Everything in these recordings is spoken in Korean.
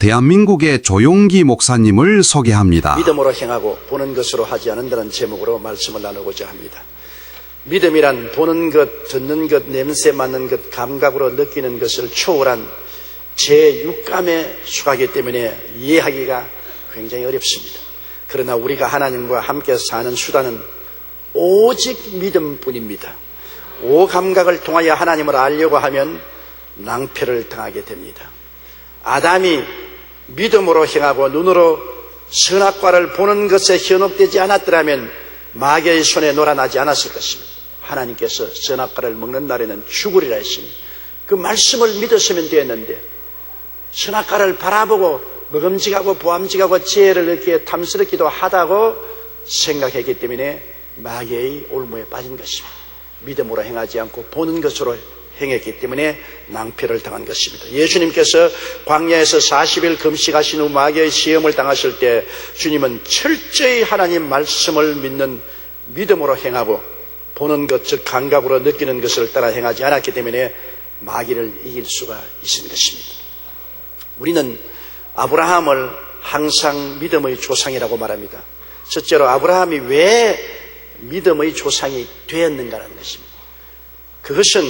대한민국의 조용기 목사님을 소개합니다. 믿음으로 행하고 보는 것으로 하지 않는다는 제목으로 말씀을 나누고자 합니다. 믿음이란 보는 것, 듣는 것, 냄새 맡는 것, 감각으로 느끼는 것을 초월한 제6감에 속하기 때문에 이해하기가 굉장히 어렵습니다. 그러나 우리가 하나님과 함께 사는 수단은 오직 믿음뿐입니다. 오감각을 통하여 하나님을 알려고 하면 낭패를 당하게 됩니다. 아담이 믿음으로 행하고 눈으로 선악과를 보는 것에 현혹되지 않았더라면 마귀의 손에 놀아나지 않았을 것입니다. 하나님께서 선악과를 먹는 날에는 죽으리라 했으니 그 말씀을 믿었으면 되었는데 선악과를 바라보고 먹음직하고 보암직하고 지혜를 얻기에 탐스럽기도 하다고 생각했기 때문에 마귀의 올무에 빠진 것입니다. 믿음으로 행하지 않고 보는 것으로 행했기 때문에 낭패를 당한 것입니다. 예수님께서 광야에서 40일 금식하신 후 마귀의 시험을 당하실 때 주님은 철저히 하나님 말씀을 믿는 믿음으로 행하고 보는 것, 즉 감각으로 느끼는 것을 따라 행하지 않았기 때문에 마귀를 이길 수가 있는 것입니다. 우리는 아브라함을 항상 믿음의 조상이라고 말합니다. 첫째로 아브라함이 왜 믿음의 조상이 되었는가라는 것입니다. 그것은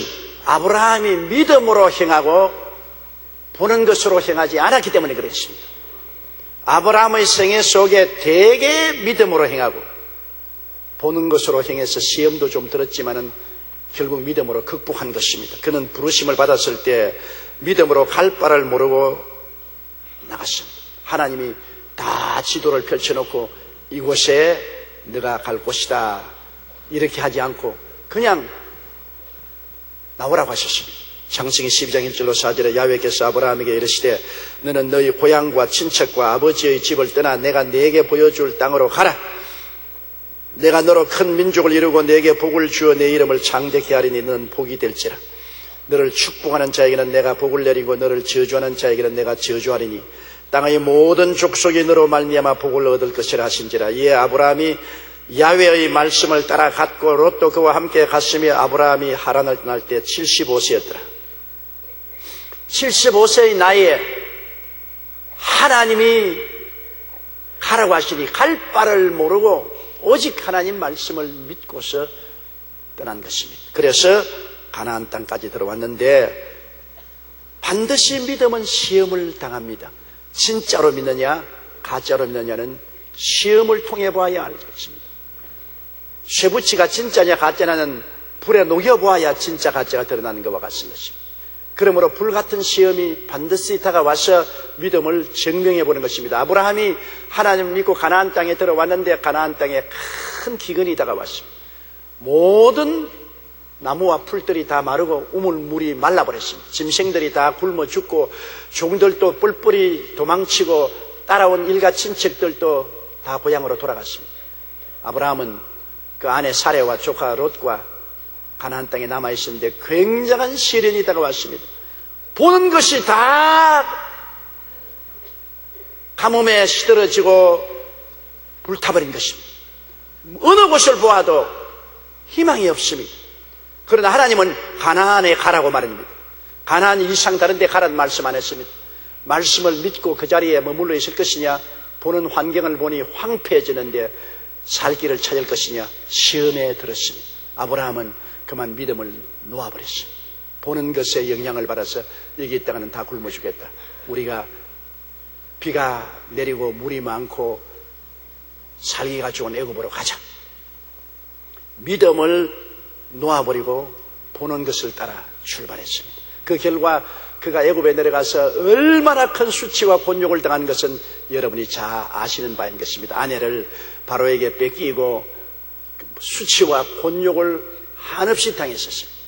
아브라함이 믿음으로 행하고 보는 것으로 행하지 않았기 때문에 그렇습니다. 아브라함의 생애 속에 대개 믿음으로 행하고 보는 것으로 행해서 시험도 좀 들었지만은 결국 믿음으로 극복한 것입니다. 그는 부르심을 받았을 때 믿음으로 갈 바를 모르고 나갔습니다. 하나님이 다 지도를 펼쳐놓고 이곳에 네가 갈 곳이다 이렇게 하지 않고 그냥 나오라고 하셨습니다. 창세기 12장 1절로 4절에 야훼께서 아브라함에게 이르시되 너는 너희 고향과 친척과 아버지의 집을 떠나 내가 네게 보여줄 땅으로 가라. 내가 너로 큰 민족을 이루고 네게 복을 주어 내 이름을 창대케 하리니 너는 복이 될지라. 너를 축복하는 자에게는 내가 복을 내리고 너를 저주하는 자에게는 내가 저주하리니 땅의 모든 족속이 너로 말미암아 복을 얻을 것이라 하신지라. 이에 아브라함이 야훼의 말씀을 따라갔고 롯도 그와 함께 갔으며 아브라함이 하란을 떠날 때 75세였더라. 75세의 나이에 하나님이 가라고 하시니 갈 바를 모르고 오직 하나님 말씀을 믿고서 떠난 것입니다. 그래서 가나안 땅까지 들어왔는데 반드시 믿음은 시험을 당합니다. 진짜로 믿느냐 가짜로 믿느냐는 시험을 통해 봐야 알 것입니다. 쇠붙이가 진짜냐 가짜냐는 불에 녹여보아야 진짜 가짜가 드러나는 것과 같은 것입니다. 그러므로 불같은 시험이 반드시 다가와서 믿음을 증명해 보는 것입니다. 아브라함이 하나님을 믿고 가나안 땅에 들어왔는데 가나안 땅에 큰 기근이 다가왔습니다. 모든 나무와 풀들이 다 마르고 우물물이 말라버렸습니다. 짐승들이 다 굶어 죽고 종들도 뿔뿔이 도망치고 따라온 일가 친척들도 다 고향으로 돌아갔습니다. 아브라함은 그 아내 사레와 조카 롯과 가나안 땅에 남아있었는데 굉장한 시련이 다가왔습니다. 보는 것이 다 가뭄에 시들어지고 불타버린 것입니다. 어느 곳을 보아도 희망이 없습니다. 그러나 하나님은 가나안에 가라고 말합니다. 가나안 이상 다른 데 가라는 말씀 안 했습니다. 말씀을 믿고 그 자리에 머물러 있을 것이냐 보는 환경을 보니 황폐해지는데 살 길을 찾을 것이냐 시험에 들었습니다. 아브라함은 그만 믿음을 놓아버렸습니다. 보는 것에 영향을 받아서 여기 있다가는 다 굶어 죽겠다. 우리가 비가 내리고 물이 많고 살기가 좋은 애굽으로 가자. 믿음을 놓아버리고 보는 것을 따라 출발했습니다. 그 결과 그가 애굽에 내려가서 얼마나 큰 수치와 곤욕을 당한 것은 여러분이 잘 아시는 바인 것입니다. 아내를 바로에게 뺏기고 수치와 곤욕을 한없이 당했었습니다.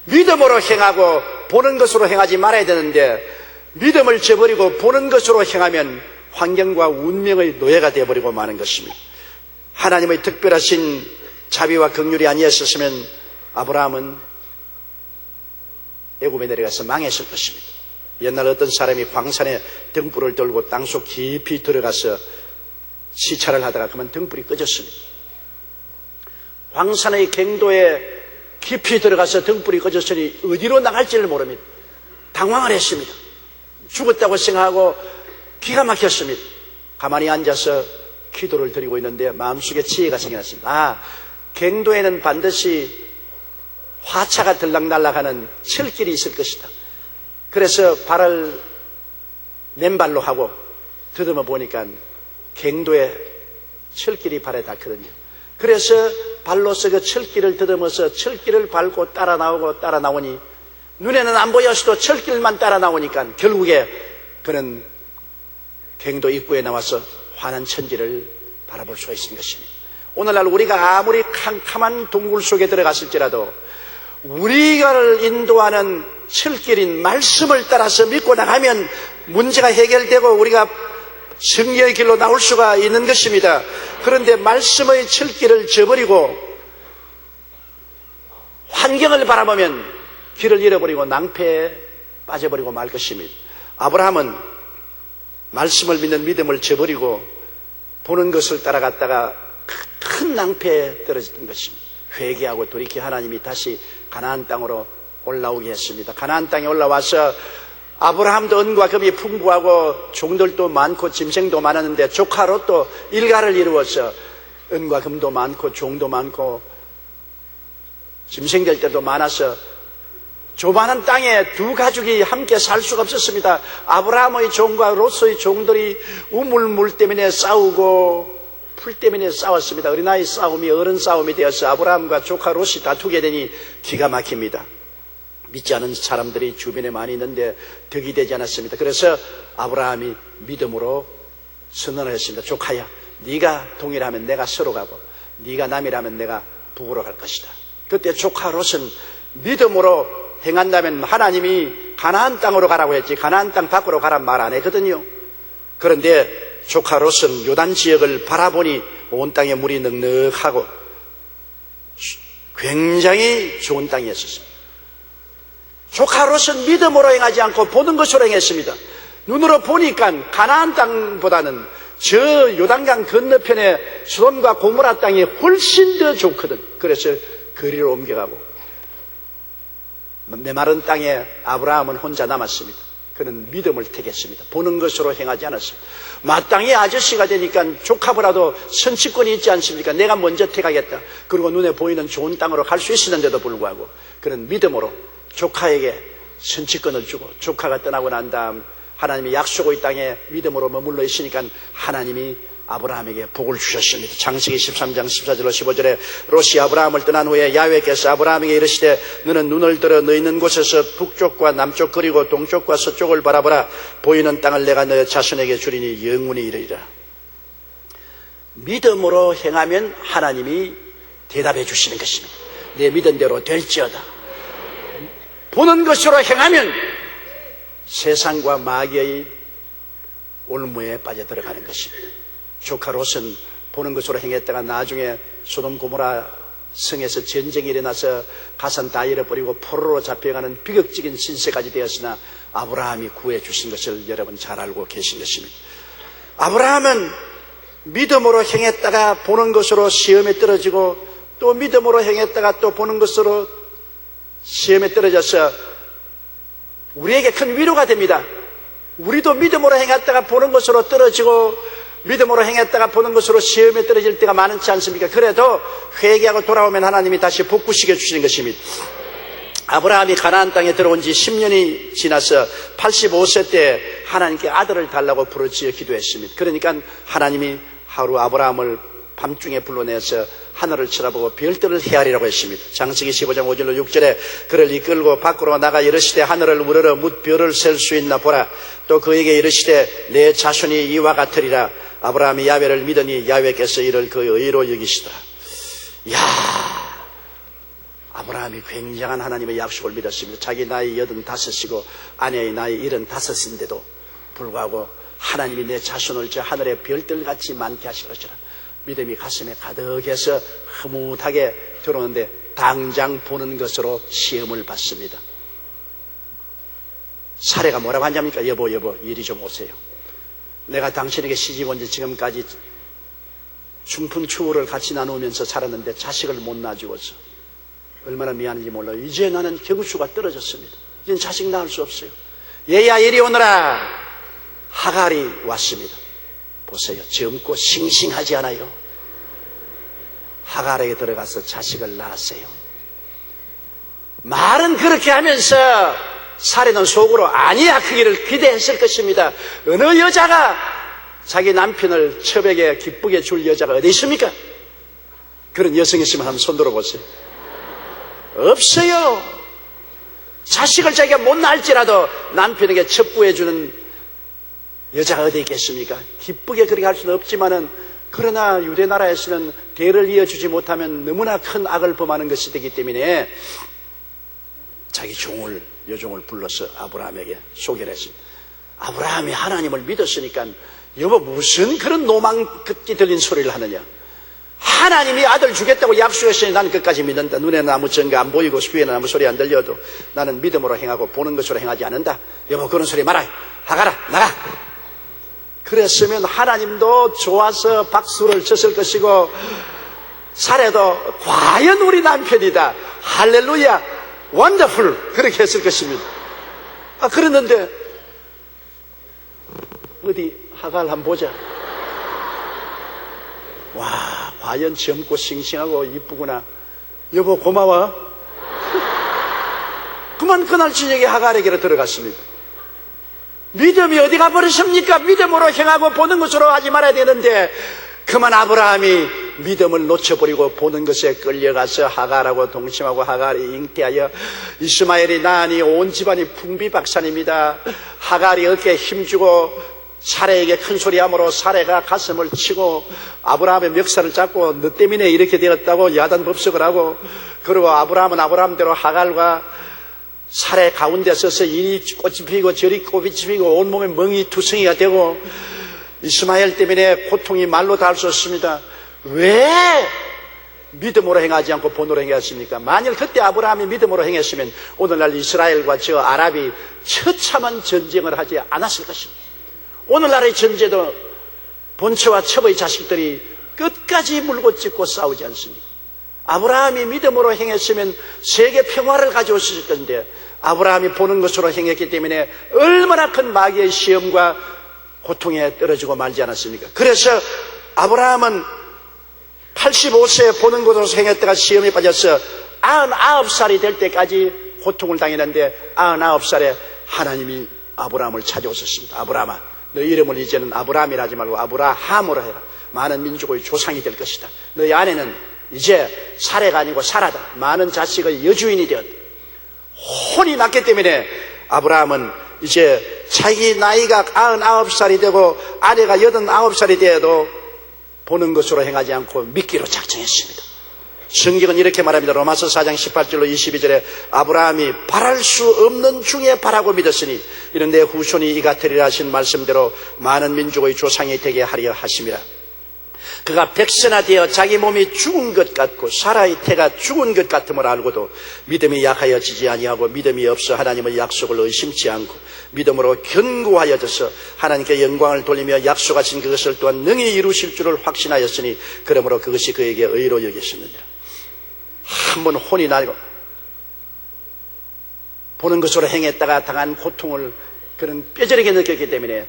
믿음으로 행하고 보는 것으로 행하지 말아야 되는데 믿음을 저버리고 보는 것으로 행하면 환경과 운명의 노예가 되어버리고 마는 것입니다. 하나님의 특별하신 자비와 긍휼이 아니었으면 아브라함은 애굽에 내려가서 망했을 것입니다. 옛날 어떤 사람이 광산에 등불을 들고 땅속 깊이 들어가서 시찰을 하다가 그만 등불이 꺼졌습니다. 광산의 갱도에 깊이 들어가서 등불이 꺼졌으니 어디로 나갈지를 모릅니다. 당황을 했습니다. 죽었다고 생각하고 기가 막혔습니다. 가만히 앉아서 기도를 드리고 있는데 마음속에 지혜가 생겨났습니다. 아, 갱도에는 반드시 화차가 들락날락하는 철길이 있을 것이다. 그래서 발을 맨발로 하고 더듬어 보니까 갱도에 철길이 발에 닿거든요. 그래서 발로서 그 철길을 더듬어서 철길을 밟고 따라 나오니 눈에는 안 보였어도 철길만 따라 나오니까 결국에 그는 갱도 입구에 나와서 환한 천지를 바라볼 수가 있는 것입니다. 오늘날 우리가 아무리 캄캄한 동굴 속에 들어갔을지라도 우리를 인도하는 철길인 말씀을 따라서 믿고 나가면 문제가 해결되고 우리가 승리의 길로 나올 수가 있는 것입니다. 그런데 말씀의 철길을 저버리고 환경을 바라보면 길을 잃어버리고 낭패에 빠져버리고 말 것입니다. 아브라함은 말씀을 믿는 믿음을 저버리고 보는 것을 따라갔다가 큰 낭패에 떨어진 것입니다. 회개하고 돌이켜 하나님이 다시 가나안 땅으로 올라오게 했습니다. 가나안 땅에 올라와서 아브라함도 은과 금이 풍부하고 종들도 많고 짐승도 많았는데 조카 롯도 일가를 이루어서 은과 금도 많고 종도 많고 짐승들도 많아서 좁아난 땅에 두 가족이 함께 살 수가 없었습니다. 아브라함의 종과 롯의 종들이 우물물 때문에 싸우고 풀 때문에 싸웠습니다. 어린아이 싸움이 어른 싸움이 되어서 아브라함과 조카 롯이 다투게 되니 기가 막힙니다. 믿지 않은 사람들이 주변에 많이 있는데 덕이 되지 않았습니다. 그래서 아브라함이 믿음으로 선언을 했습니다. 조카야, 네가 동일하면 내가 서로 가고 네가 남이라면 내가 북으로 갈 것이다. 그때 조카 롯은 믿음으로 행한다면 하나님이 가나안 땅으로 가라고 했지 가나안 땅 밖으로 가란 말 안 했거든요. 그런데 조카 롯은 요단 지역을 바라보니 온 땅에 물이 넉넉하고 굉장히 좋은 땅이었습니다. 조카 롯은 믿음으로 행하지 않고 보는 것으로 행했습니다. 눈으로 보니까 가나안 땅보다는 저 요단강 건너편에 소돔과 고모라 땅이 훨씬 더 좋거든. 그래서 거리로 옮겨가고 메마른 땅에 아브라함은 혼자 남았습니다. 그는 믿음을 택했습니다. 보는 것으로 행하지 않았습니다. 마땅히 아저씨가 되니까 조카보다도 선취권이 있지 않습니까? 내가 먼저 택하겠다. 그리고 눈에 보이는 좋은 땅으로 갈 수 있었는데도 불구하고 그는 믿음으로 조카에게 선취권을 주고 조카가 떠나고 난 다음 하나님이 약속의 땅에 믿음으로 머물러 있으니까 하나님이 아브라함에게 복을 주셨습니다. 창세기 13장 14절로 15절에 롯이 아브라함을 떠난 후에 야훼께서 아브라함에게 이르시되 너는 눈을 들어 너 있는 곳에서 북쪽과 남쪽 그리고 동쪽과 서쪽을 바라보라. 보이는 땅을 내가 너 자손에게 주리니 영원히 이르리라. 믿음으로 행하면 하나님이 대답해 주시는 것입니다. 내 믿은 대로 될지어다. 보는 것으로 행하면 세상과 마귀의 올무에 빠져들어가는 것입니다. 조카 롯은 보는 것으로 행했다가 나중에 소돔 고모라 성에서 전쟁이 일어나서 가산 다 잃어버리고 포로로 잡혀가는 비극적인 신세까지 되었으나 아브라함이 구해 주신 것을 여러분 잘 알고 계신 것입니다. 아브라함은 믿음으로 행했다가 보는 것으로 시험에 떨어지고 또 믿음으로 행했다가 또 보는 것으로 시험에 떨어져서 우리에게 큰 위로가 됩니다. 우리도 믿음으로 행했다가 보는 것으로 떨어지고 믿음으로 행했다가 보는 것으로 시험에 떨어질 때가 많지 않습니까? 그래도 회개하고 돌아오면 하나님이 다시 복구시켜 주시는 것입니다. 아브라함이 가나안 땅에 들어온 지 10년이 지나서 85세 때 하나님께 아들을 달라고 부르짖어 기도했습니다. 그러니까 하나님이 하루 아브라함을 밤중에 불러내서 하늘을 쳐다보고 별들을 헤아리라고 했습니다. 창세기 15장 5절로 6절에 그를 이끌고 밖으로 나가 이르시되 하늘을 우러러 뭇 별을 셀 수 있나 보라. 또 그에게 이르시되 내 자손이 이와 같으리라. 아브라함이 야훼를 믿으니 야훼께서 이를 그 의로 여기시더라. 이야, 아브라함이 굉장한 하나님의 약속을 믿었습니다. 자기 나이 85이고 아내의 나이 75인데도 불구하고 하나님이 내 자손을 저 하늘의 별들같이 많게 하실 것이라. 믿음이 가슴에 가득해서 흐뭇하게 들어오는데 당장 보는 것으로 시험을 받습니다. 사례가 뭐라고 하냐니까 여보 이리 좀 오세요. 내가 당신에게 시집 온 지 지금까지 중푼 추후를 같이 나누면서 살았는데 자식을 못 낳아주어서 얼마나 미안한지 몰라요. 이제 나는 격우수가 떨어졌습니다. 이젠 자식 낳을 수 없어요. 얘야 이리 오너라. 하갈이 왔습니다. 보세요. 젊고 싱싱하지 않아요? 하갈에게 들어가서 자식을 낳았어요. 말은 그렇게 하면서 사례는 속으로 아니야 크기를 기대했을 것입니다. 어느 여자가 자기 남편을 처백에 기쁘게 줄 여자가 어디 있습니까? 그런 여성이 있으면 한번 손 들어보세요. 없어요. 자식을 자기가 못 낳을지라도 남편에게 첩부해주는 여자가 어디 있겠습니까? 기쁘게 그렇게 할 수는 없지만은, 그러나 유대 나라에서는 대를 이어주지 못하면 너무나 큰 악을 범하는 것이 되기 때문에 자기 여종을 불러서 아브라함에게 소개를 했습니다. 아브라함이 하나님을 믿었으니까 여보 무슨 그런 노망 끝이 들린 소리를 하느냐. 하나님이 아들 주겠다고 약속했으니 나는 끝까지 믿는다. 눈에는 아무 증거 안 보이고 귀에는 아무 소리 안 들려도 나는 믿음으로 행하고 보는 것으로 행하지 않는다. 여보 그런 소리 말아. 하가라 나가. 그랬으면 하나님도 좋아서 박수를 쳤을 것이고 사례도 과연 우리 남편이다. 할렐루야 원더풀 그렇게 했을 것입니다. 그랬는데 어디 하갈 한번 보자. 와, 과연 젊고 싱싱하고 이쁘구나. 여보 고마워. 그만 그날 저녁에 하갈에게로 들어갔습니다. 믿음이 어디 가버렸습니까? 믿음으로 행하고 보는 것으로 하지 말아야 되는데 그만 아브라함이 믿음을 놓쳐버리고 보는 것에 끌려가서 하갈하고 동침하고 하갈이 잉태하여 이스마엘이 낳으니 온 집안이 풍비박산입니다. 하갈이 어깨에 힘주고 사레에게 큰 소리함으로 사레가 가슴을 치고 아브라함의 멱살을 잡고 너 때문에 이렇게 되었다고 야단법석을 하고, 그리고 아브라함은 아브라함대로 하갈과 사레 가운데 서서 이리 꽃이 피고 저리 꽃이 피고 온몸에 멍이 투성이가 되고 이스마엘 때문에 고통이 말로 닿을 수 없습니다. 왜 믿음으로 행하지 않고 본으로 행했습니까? 만일 그때 아브라함이 믿음으로 행했으면 오늘날 이스라엘과 저 아랍이 처참한 전쟁을 하지 않았을 것입니다. 오늘날의 전쟁도 본처와 첩의 자식들이 끝까지 물고 찢고 싸우지 않습니까? 아브라함이 믿음으로 행했으면 세계 평화를 가져오실 건데 아브라함이 보는 것으로 행했기 때문에 얼마나 큰 마귀의 시험과 고통에 떨어지고 말지 않았습니까? 그래서 아브라함은 85세에 보는 것으로 행했다가 시험에 빠져서 99살이 될 때까지 고통을 당했는데 99살에 하나님이 아브라함을 찾아오셨습니다. 아브라함아, 너 이름을 이제는 아브라함이라 하지 말고 아브라함으로 해라. 많은 민족의 조상이 될 것이다. 너희 아내는 이제 사례가 아니고 사라다. 많은 자식의 여주인이 되었다. 혼이 났기 때문에 아브라함은 이제 자기 나이가 99살이 되고 아내가 89살이 되어도 보는 것으로 행하지 않고 믿기로 작정했습니다. 성경은 이렇게 말합니다. 로마서 4장 18절로 22절에 아브라함이 바랄 수 없는 중에 바라고 믿었으니 이는 내 후손이 이같으리라 하신 말씀대로 많은 민족의 조상이 되게 하려 하심이라. 그가 백세나되어 자기 몸이 죽은 것 같고 사라의 태가 죽은 것 같음을 알고도 믿음이 약하여지지 아니하고 믿음이 없어 하나님의 약속을 의심치 않고 믿음으로 견고하여져서 하나님께 영광을 돌리며 약속하신 그것을 또한 능히 이루실 줄을 확신하였으니 그러므로 그것이 그에게 의로 여겼습니다. 한번 혼이 나고 보는 것으로 행했다가 당한 고통을 그런 뼈저리게 느꼈기 때문에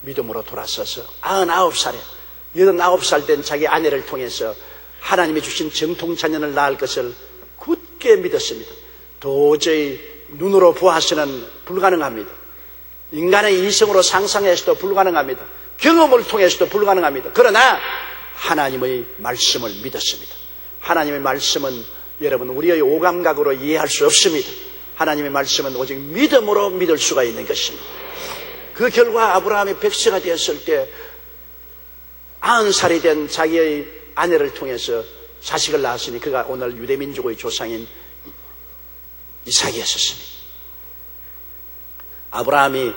믿음으로 돌아서서 99살에 89살 된 자기 아내를 통해서 하나님이 주신 정통자녀를 낳을 것을 굳게 믿었습니다. 도저히 눈으로 보아서는 불가능합니다. 인간의 이성으로 상상해서도 불가능합니다. 경험을 통해서도 불가능합니다. 그러나 하나님의 말씀을 믿었습니다. 하나님의 말씀은 여러분 우리의 오감각으로 이해할 수 없습니다. 하나님의 말씀은 오직 믿음으로 믿을 수가 있는 것입니다. 그 결과 아브라함이 백세가 되었을 때 90살이 된 자기의 아내를 통해서 자식을 낳았으니 그가 오늘 유대민족의 조상인 이삭이었습니다. 아브라함이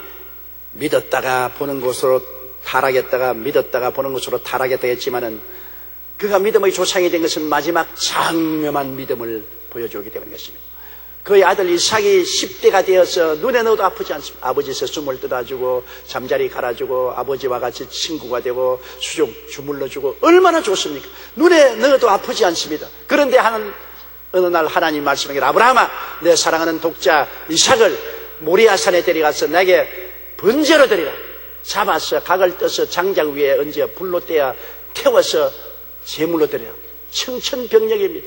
믿었다가 보는 것으로 타락했다가 믿었다가 보는 것으로 타락했다 했지만은 그가 믿음의 조상이 된 것은 마지막 장엄한 믿음을 보여주기 때문인 것입니다. 그의 아들 이삭이 10대가 되어서 눈에 넣어도 아프지 않습니다. 아버지 세수물 뜯어주고 잠자리 갈아주고 아버지와 같이 친구가 되고 수족 주물러주고 얼마나 좋습니까? 눈에 넣어도 아프지 않습니다. 그런데 어느 날 하나님 말씀하기를 아브라함아 내 사랑하는 독자 이삭을 모리아산에 데려가서 내게 번제로 드리라. 잡아서 각을 떠서 장작 위에 얹어 불로 떼어 태워서 제물로 드려요. 청천벽력입니다.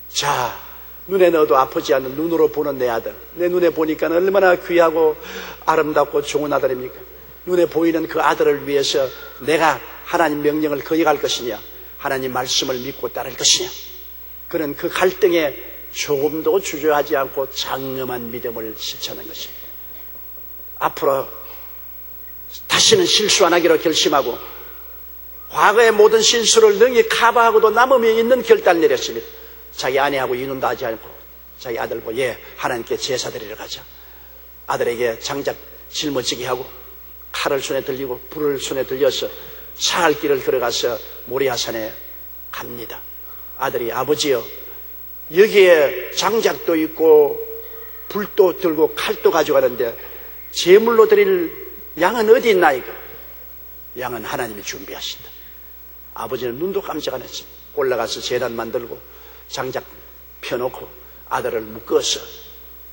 자, 눈에 넣어도 아프지 않는 눈으로 보는 내 아들, 내 눈에 보니까 얼마나 귀하고 아름답고 좋은 아들입니까? 눈에 보이는 그 아들을 위해서 내가 하나님 명령을 거역할 것이냐, 하나님 말씀을 믿고 따를 것이냐, 그는 그 갈등에 조금도 주저하지 않고 장엄한 믿음을 실천하는 것입니다. 앞으로 다시는 실수 안 하기로 결심하고 과거의 모든 실수를 능히 커버하고도 남음이 있는 결단을 내렸습니다. 자기 아내하고 이혼도 하지 않고 자기 아들 보고 하나님께 제사 드리러 가자. 아들에게 장작 짊어지게 하고 칼을 손에 들리고 불을 손에 들려서 사할 길을 들어가서 모리아산에 갑니다. 아들이 아버지여, 여기에 장작도 있고 불도 들고 칼도 가져가는데 제물로 드릴 양은 어디 있나이까? 양은 하나님이 준비하신다. 아버지는 눈도 깜짝 안 했습니다. 올라가서 제단 만들고 장작 펴놓고 아들을 묶어서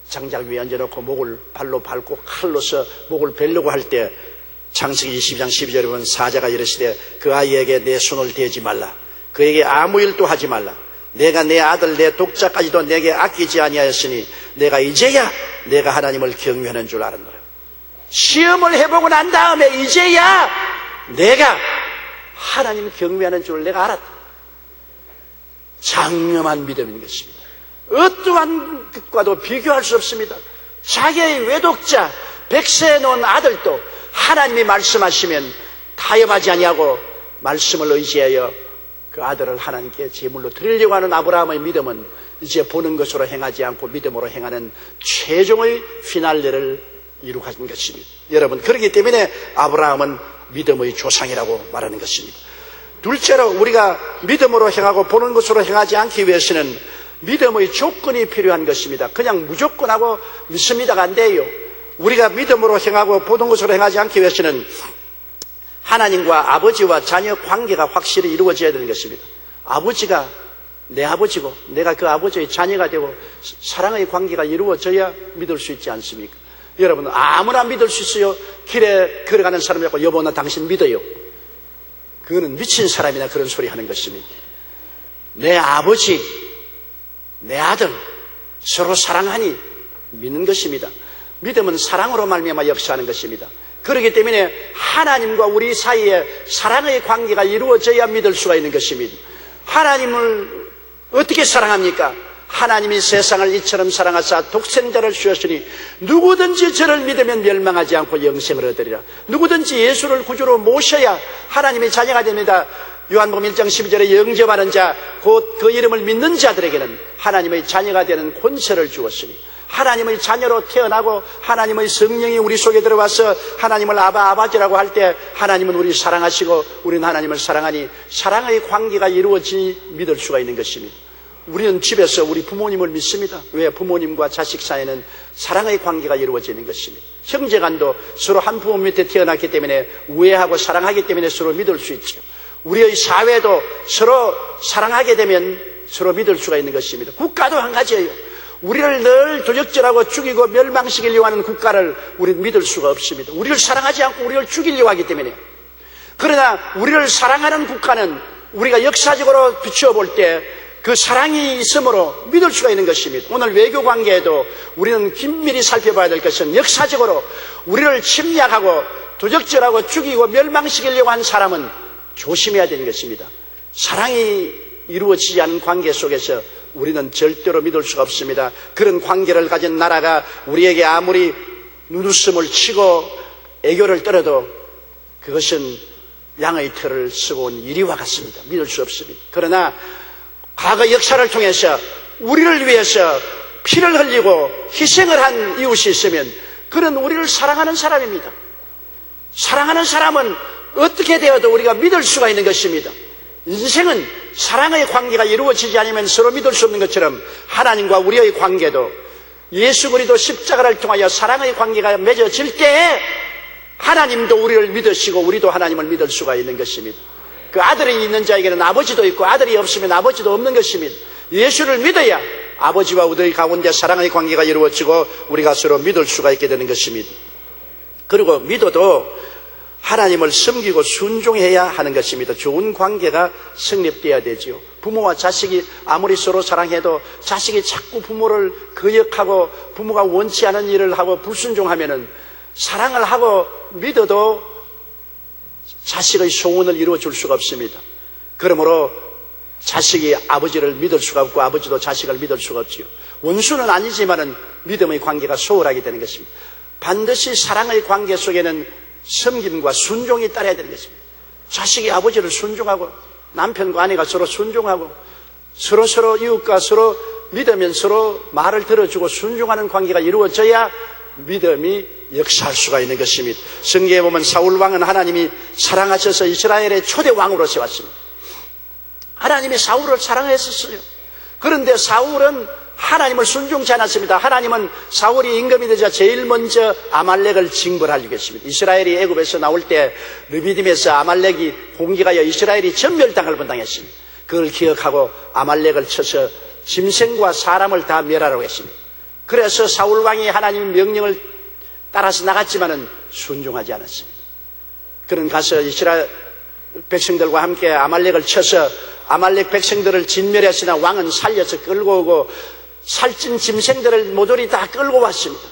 장작 위에 얹어놓고 목을 발로 밟고 칼로서 목을 베려고 할 때 창세기 22장 12절에 보면 사자가 이르시되 그 아이에게 내 손을 대지 말라. 그에게 아무 일도 하지 말라. 내가 내 아들 내 독자까지도 내게 아끼지 아니하였으니 내가 이제야 내가 하나님을 경외하는 줄 아는 거예요. 시험을 해보고 난 다음에 이제야 내가 하나님 경외하는 줄 내가 알았다. 장엄한 믿음인 것입니다. 어떠한 것과도 비교할 수 없습니다. 자기의 외독자 100세에 놓은 아들도 하나님이 말씀하시면 타협하지 아니하고 말씀을 의지하여 그 아들을 하나님께 제물로 드리려고 하는 아브라함의 믿음은 이제 보는 것으로 행하지 않고 믿음으로 행하는 최종의 피날레를 이루어진 것입니다. 여러분, 그렇기 때문에 아브라함은 믿음의 조상이라고 말하는 것입니다. 둘째로 우리가 믿음으로 행하고 보는 것으로 행하지 않기 위해서는 믿음의 조건이 필요한 것입니다. 그냥 무조건 하고 믿습니다가 안 돼요. 우리가 믿음으로 행하고 보는 것으로 행하지 않기 위해서는 하나님과 아버지와 자녀 관계가 확실히 이루어져야 되는 것입니다. 아버지가 내 아버지고 내가 그 아버지의 자녀가 되고 사랑의 관계가 이루어져야 믿을 수 있지 않습니까? 여러분, 아무나 믿을 수 있어요. 길에 걸어가는 사람이라고 여보 나 당신 믿어요. 그거는 미친 사람이나 그런 소리 하는 것입니다. 내 아버지, 내 아들 서로 사랑하니 믿는 것입니다. 믿음은 사랑으로 말미암아 역사하는 것입니다. 그렇기 때문에 하나님과 우리 사이에 사랑의 관계가 이루어져야 믿을 수가 있는 것입니다. 하나님을 어떻게 사랑합니까? 하나님이 세상을 이처럼 사랑하사 독생자를 주셨으니 누구든지 저를 믿으면 멸망하지 않고 영생을 얻으리라. 누구든지 예수를 구주로 모셔야 하나님의 자녀가 됩니다. 요한복음 1장 12절에 영접하는 자, 곧 그 이름을 믿는 자들에게는 하나님의 자녀가 되는 권세를 주었으니 하나님의 자녀로 태어나고 하나님의 성령이 우리 속에 들어와서 하나님을 아버지라고 할 때 하나님은 우리를 사랑하시고 우리는 하나님을 사랑하니 사랑의 관계가 이루어지 믿을 수가 있는 것입니다. 우리는 집에서 우리 부모님을 믿습니다. 왜? 부모님과 자식 사이에는 사랑의 관계가 이루어지는 것입니다. 형제간도 서로 한 부모 밑에 태어났기 때문에 우애하고 사랑하기 때문에 서로 믿을 수 있죠. 우리의 사회도 서로 사랑하게 되면 서로 믿을 수가 있는 것입니다. 국가도 한 가지예요. 우리를 늘 도적질하고 죽이고 멸망시키려고 하는 국가를 우리는 믿을 수가 없습니다. 우리를 사랑하지 않고 우리를 죽이려고 하기 때문에. 그러나 우리를 사랑하는 국가는 우리가 역사적으로 비추어볼 때 그 사랑이 있으므로 믿을 수가 있는 것입니다. 오늘 외교관계에도 우리는 긴밀히 살펴봐야 될 것은 역사적으로 우리를 침략하고 도적질하고 죽이고 멸망시키려고 한 사람은 조심해야 되는 것입니다. 사랑이 이루어지지 않은 관계 속에서 우리는 절대로 믿을 수가 없습니다. 그런 관계를 가진 나라가 우리에게 아무리 눈웃음을 치고 애교를 떨어도 그것은 양의 털을 쓰고 온 이리와 같습니다. 믿을 수 없습니다. 그러나 과거 역사를 통해서 우리를 위해서 피를 흘리고 희생을 한 이웃이 있으면 그는 우리를 사랑하는 사람입니다. 사랑하는 사람은 어떻게 되어도 우리가 믿을 수가 있는 것입니다. 인생은 사랑의 관계가 이루어지지 않으면 서로 믿을 수 없는 것처럼 하나님과 우리의 관계도 예수 그리스도 십자가를 통하여 사랑의 관계가 맺어질 때에 하나님도 우리를 믿으시고 우리도 하나님을 믿을 수가 있는 것입니다. 그 아들이 있는 자에게는 아버지도 있고 아들이 없으면 아버지도 없는 것입니다. 예수를 믿어야 아버지와 우리 가운데 사랑의 관계가 이루어지고 우리가 서로 믿을 수가 있게 되는 것입니다. 그리고 믿어도 하나님을 섬기고 순종해야 하는 것입니다. 좋은 관계가 성립되어야 되지요. 부모와 자식이 아무리 서로 사랑해도 자식이 자꾸 부모를 거역하고 부모가 원치 않은 일을 하고 불순종하면은 사랑을 하고 믿어도 자식의 소원을 이루어줄 수가 없습니다. 그러므로 자식이 아버지를 믿을 수가 없고 아버지도 자식을 믿을 수가 없지요. 원수는 아니지만은 믿음의 관계가 소홀하게 되는 것입니다. 반드시 사랑의 관계 속에는 섬김과 순종이 따라야 되는 것입니다. 자식이 아버지를 순종하고 남편과 아내가 서로 순종하고 서로 이웃과 서로 믿으면 서로 말을 들어주고 순종하는 관계가 이루어져야 믿음이 역사할 수가 있는 것입니다. 성경에 보면 사울 왕은 하나님이 사랑하셔서 이스라엘의 초대 왕으로 세웠습니다. 하나님이 사울을 사랑했었어요. 그런데 사울은 하나님을 순종치 않았습니다. 하나님은 사울이 임금이 되자 제일 먼저 아말렉을 징벌하려고 했습니다. 이스라엘이 애굽에서 나올 때 르비딤에서 아말렉이 공격하여 이스라엘이 전멸당을 번당했습니다. 그걸 기억하고 아말렉을 쳐서 짐승과 사람을 다 멸하라고 했습니다. 그래서 사울 왕이 하나님의 명령을 따라서 나갔지만은 순종하지 않았습니다. 그는 가서 이스라엘 백성들과 함께 아말렉을 쳐서 아말렉 백성들을 진멸했으나 왕은 살려서 끌고 오고 살찐 짐승들을 모조리 다 끌고 왔습니다.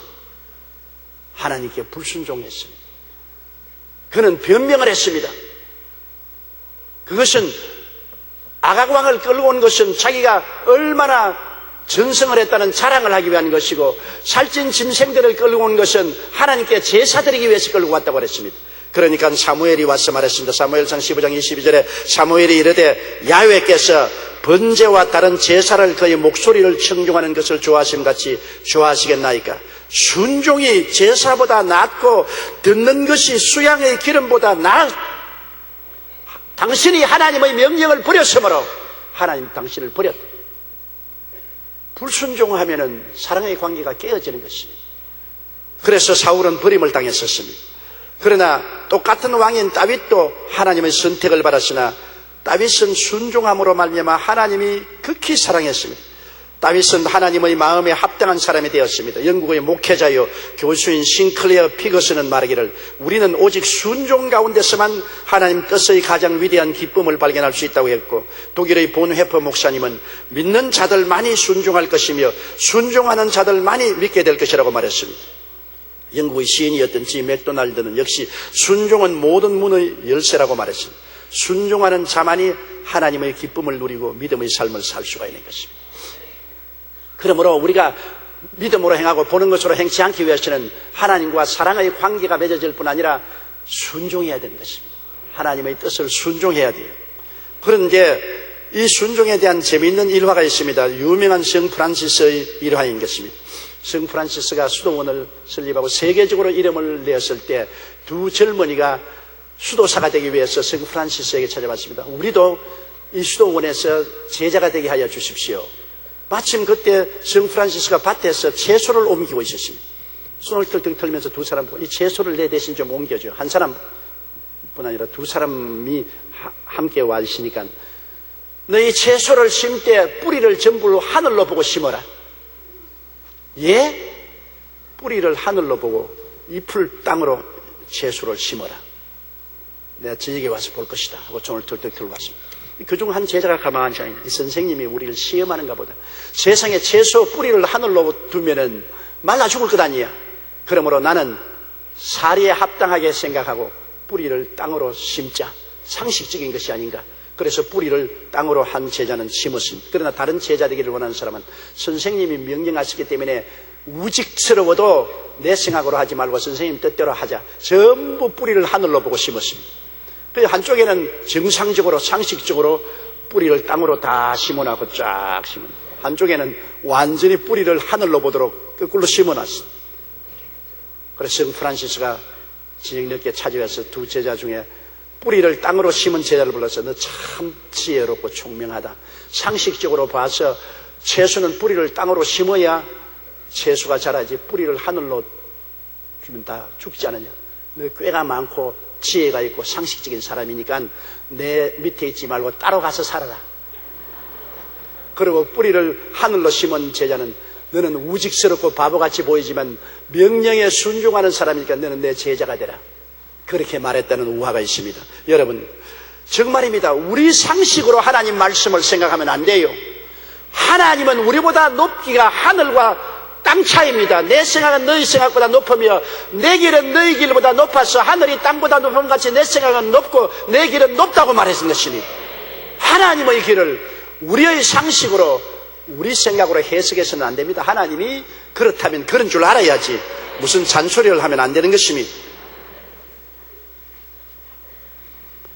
하나님께 불순종했습니다. 그는 변명을 했습니다. 그것은 아각 왕을 끌고 온 것은 자기가 얼마나 전성을 했다는 자랑을 하기 위한 것이고 살찐 짐승들을 끌고 온 것은 하나님께 제사 드리기 위해서 끌고 왔다고 그랬습니다. 그러니까 사무엘이 와서 말했습니다. 사무엘상 15장 22절에 사무엘이 이르되 야훼께서 번제와 다른 제사를 그의 목소리를 청중하는 것을 좋아하심 같이 좋아하시겠나이까. 순종이 제사보다 낫고 듣는 것이 수양의 기름보다 나아. 당신이 하나님의 명령을 버렸으므로 하나님 당신을 버렸다. 불순종하면은 사랑의 관계가 깨어지는 것입니다. 그래서 사울은 버림을 당했었습니다. 그러나 똑같은 왕인 다윗도 하나님의 선택을 받았으나 다윗은 순종함으로 말미암아 하나님이 극히 사랑했습니다. 다윗은 하나님의 마음에 합당한 사람이 되었습니다. 영국의 목회자요 교수인 싱클레어 피거스는 말하기를 우리는 오직 순종 가운데서만 하나님 뜻의 가장 위대한 기쁨을 발견할 수 있다고 했고, 독일의 본회퍼 목사님은 믿는 자들만이 순종할 것이며 순종하는 자들만이 믿게 될 것이라고 말했습니다. 영국의 시인이었던 지 맥도날드는 역시 순종은 모든 문의 열쇠라고 말했습니다. 순종하는 자만이 하나님의 기쁨을 누리고 믿음의 삶을 살 수가 있는 것입니다. 그러므로 우리가 믿음으로 행하고 보는 것으로 행치 않기 위해서는 하나님과 사랑의 관계가 맺어질 뿐 아니라 순종해야 되는 것입니다. 하나님의 뜻을 순종해야 돼요. 그런데 이 순종에 대한 재미있는 일화가 있습니다. 유명한 성 프란시스의 일화인 것입니다. 성 프란시스가 수도원을 설립하고 세계적으로 이름을 내었을 때 두 젊은이가 수도사가 되기 위해서 성 프란시스에게 찾아왔습니다. 우리도 이 수도원에서 제자가 되게 하여 주십시오. 마침 그때 성 프란시스가 밭에서 채소를 옮기고 있었습니다. 손을 털털 털면서 두 사람 보고 이 채소를 내 대신 좀 옮겨줘. 한 사람뿐 아니라 두 사람이 함께 와 있으니까 너희 채소를 심 때 뿌리를 전부 하늘로 보고 심어라. 예? 뿌리를 하늘로 보고 잎을 땅으로 채소를 심어라. 내가 저에게 와서 볼 것이다 하고 손을 털털 털고 왔습니다. 그중 한 제자가 가만히 앉아 있는 이 선생님이 우리를 시험하는가 보다. 세상에 채소 뿌리를 하늘로 두면은 말라 죽을 것 아니야. 그러므로 나는 사리에 합당하게 생각하고 뿌리를 땅으로 심자. 상식적인 것이 아닌가. 그래서 뿌리를 땅으로 한 제자는 심었습니다. 그러나 다른 제자 되기를 원하는 사람은 선생님이 명령하시기 때문에 우직스러워도 내 생각으로 하지 말고 선생님 뜻대로 하자. 전부 뿌리를 하늘로 보고 심었습니다. 그 한쪽에는 정상적으로 상식적으로 뿌리를 땅으로 다 심어놨고 쫙 심은, 한쪽에는 완전히 뿌리를 하늘로 보도록 거꾸로 심어놨어. 그래서 성 프란시스가 저녁 늦게 찾아와서 두 제자 중에 뿌리를 땅으로 심은 제자를 불러서 너 참 지혜롭고 총명하다. 상식적으로 봐서 채소는 뿌리를 땅으로 심어야 채소가 자라지 뿌리를 하늘로 주면 다 죽지 않느냐. 너 꾀가 많고 지혜가 있고 상식적인 사람이니까 내 밑에 있지 말고 따로 가서 살아라. 그리고 뿌리를 하늘로 심은 제자는 너는 우직스럽고 바보같이 보이지만 명령에 순종하는 사람이니까 너는 내 제자가 되라. 그렇게 말했다는 우화가 있습니다. 여러분, 정말입니다. 우리 상식으로 하나님 말씀을 생각하면 안 돼요. 하나님은 우리보다 높기가 하늘과 땅 차이입니다. 내 생각은 너희 생각보다 높으며 내 길은 너희 길보다 높아서 하늘이 땅보다 높은 같이 내 생각은 높고 내 길은 높다고 말했던 것입니다. 하나님의 길을 우리의 상식으로 우리 생각으로 해석해서는 안 됩니다. 하나님이 그렇다면 그런 줄 알아야지 무슨 잔소리를 하면 안 되는 것입니다.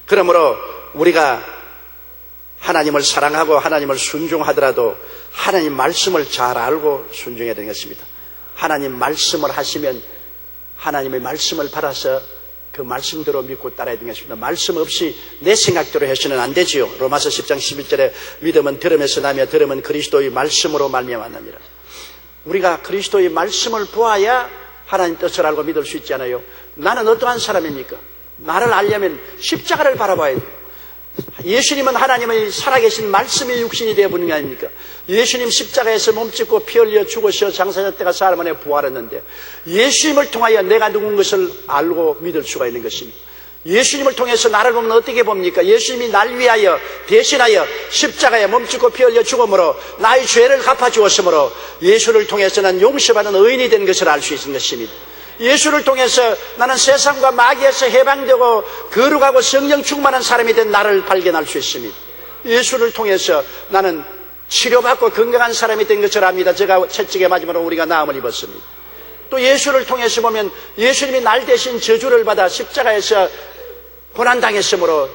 그러므로 우리가 하나님을 사랑하고 하나님을 순종하더라도 하나님 말씀을 잘 알고 순종해야 되는 것입니다. 하나님 말씀을 하시면 하나님의 말씀을 받아서 그 말씀대로 믿고 따라야 되는 것입니다. 말씀 없이 내 생각대로 해서는 안 되지요. 로마서 10장 11절에 믿음은 들음에서 나며 들음은 그리스도의 말씀으로 말미암았느니라. 우리가 그리스도의 말씀을 보아야 하나님 뜻을 알고 믿을 수 있잖아요. 나는 어떠한 사람입니까? 나를 알려면 십자가를 바라봐야 돼요. 예수님은 하나님의 살아계신 말씀이 육신이 되어 보는 게 아닙니까? 예수님 십자가에서 몸짓고 피 흘려 죽으셔 장사자때가 사람 안에 부활했는데 예수님을 통하여 내가 누군 것을 알고 믿을 수가 있는 것입니다. 예수님을 통해서 나를 보면 어떻게 봅니까? 예수님이 날 위하여 대신하여 십자가에 몸짓고 피 흘려 죽음으로 나의 죄를 갚아주었으므로 예수를 통해서 난 용서받은 의인이 된 것을 알 수 있는 것입니다. 예수를 통해서 나는 세상과 마귀에서 해방되고 거룩하고 성령 충만한 사람이 된 나를 발견할 수 있습니다. 예수를 통해서 나는 치료받고 건강한 사람이 된 것을 압니다. 제가 채찍에 맞음으로 우리가 나음을 입었습니다. 또 예수를 통해서 보면 예수님이 날 대신 저주를 받아 십자가에서 고난당했으므로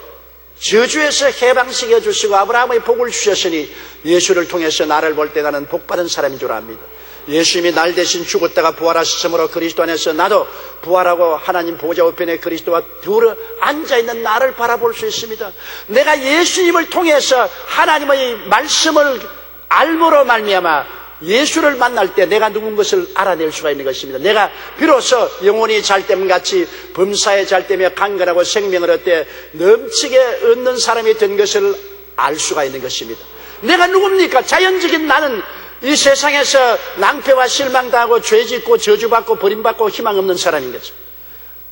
저주에서 해방시켜 주시고 아브라함의 복을 주셨으니 예수를 통해서 나를 볼 때 나는 복받은 사람인 줄 압니다. 예수님이 날 대신 죽었다가 부활하셨으므로 그리스도 안에서 나도 부활하고 하나님 보좌 우편에 그리스도와 둘러 앉아있는 나를 바라볼 수 있습니다. 내가 예수님을 통해서 하나님의 말씀을 알므로 말미암아 예수를 만날 때 내가 누군 것을 알아낼 수가 있는 것입니다. 내가 비로소 영혼이 잘됨같이 범사에 잘되며 강건하고 생명을 얻되 넘치게 얻는 사람이 된 것을 알 수가 있는 것입니다. 내가 누굽니까? 자연적인 나는 이 세상에서 낭패와 실망당하고 죄짓고 저주받고 버림받고 희망 없는 사람인 거죠.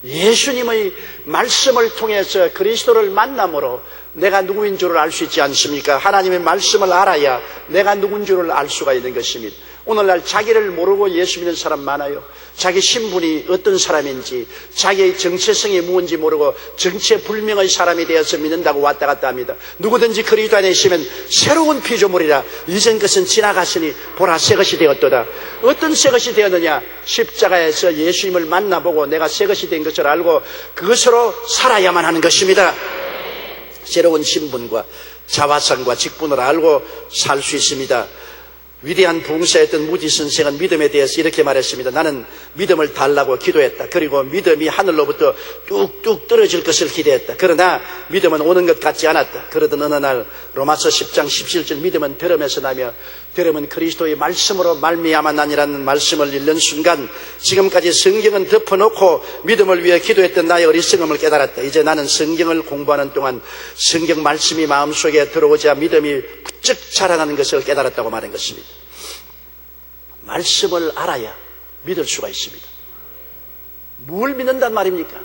예수님의 말씀을 통해서 그리스도를 만남으로 내가 누구인 줄을 알 수 있지 않습니까? 하나님의 말씀을 알아야 내가 누군 줄을 알 수가 있는 것입니다. 오늘날 자기를 모르고 예수 믿는 사람 많아요. 자기 신분이 어떤 사람인지, 자기의 정체성이 무엇인지 모르고 정체불명의 사람이 되어서 믿는다고 왔다 갔다 합니다. 누구든지 그리스도 안에 있으면 새로운 피조물이라 이전 것은 지나갔으니 보라 새 것이 되었도다. 어떤 새 것이 되었느냐? 십자가에서 예수님을 만나보고 내가 새 것이 된 것을 알고 그것으로 살아야만 하는 것입니다. 새로운 신분과 자화상과 직분을 알고 살 수 있습니다. 위대한 부흥사였던 무디 선생은 믿음에 대해서 이렇게 말했습니다. 나는 믿음을 달라고 기도했다. 그리고 믿음이 하늘로부터 뚝뚝 떨어질 것을 기대했다. 그러나 믿음은 오는 것 같지 않았다. 그러던 어느 날 로마서 10장 17절 믿음은 들음에서 나며 들음은 그리스도의 말씀으로 말미암아 나니라는 말씀을 읽는 순간 지금까지 성경은 덮어놓고 믿음을 위해 기도했던 나의 어리석음을 깨달았다. 이제 나는 성경을 공부하는 동안 성경 말씀이 마음속에 들어오자 믿음이 부쩍 자라나는 것을 깨달았다고 말한 것입니다. 말씀을 알아야 믿을 수가 있습니다. 뭘 믿는단 말입니까?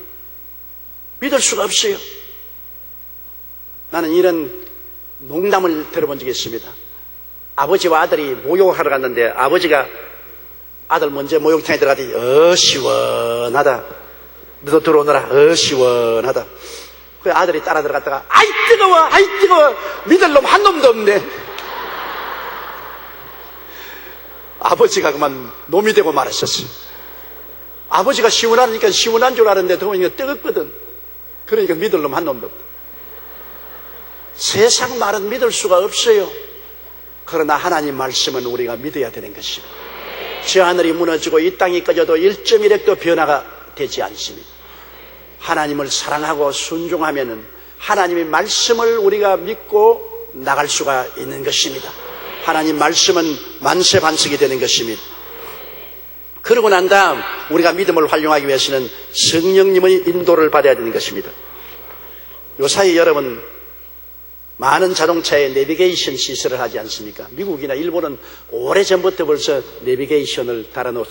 믿을 수가 없어요. 나는 이런 농담을 들어본 적이 있습니다. 아버지와 아들이 목욕하러 갔는데 아버지가 아들 먼저 목욕탕에 들어가더니 시원하다. 너도 들어오너라. 시원하다. 그 아들이 따라 들어갔다가 아이 뜨거워 믿을 놈 한 놈도 없네. 아버지가 그만 놈이 되고 말았었어요. 아버지가 시원하니까 시원한 줄 알았는데 더우니까 뜨겁거든. 그러니까 믿을 놈 한 놈도 없다. 세상 말은 믿을 수가 없어요. 그러나 하나님 말씀은 우리가 믿어야 되는 것입니다. 저 하늘이 무너지고 이 땅이 꺼져도 1.1핵도 변화가 되지 않습니다. 하나님을 사랑하고 순종하면은 하나님의 말씀을 우리가 믿고 나갈 수가 있는 것입니다. 하나님 말씀은 만세반석이 되는 것입니다. 그러고 난 다음 우리가 믿음을 활용하기 위해서는 성령님의 인도를 받아야 되는 것입니다. 요사이 여러분 많은 자동차에 내비게이션 시설을 하지 않습니까? 미국이나 일본은 오래전부터 벌써 내비게이션을 달아놓고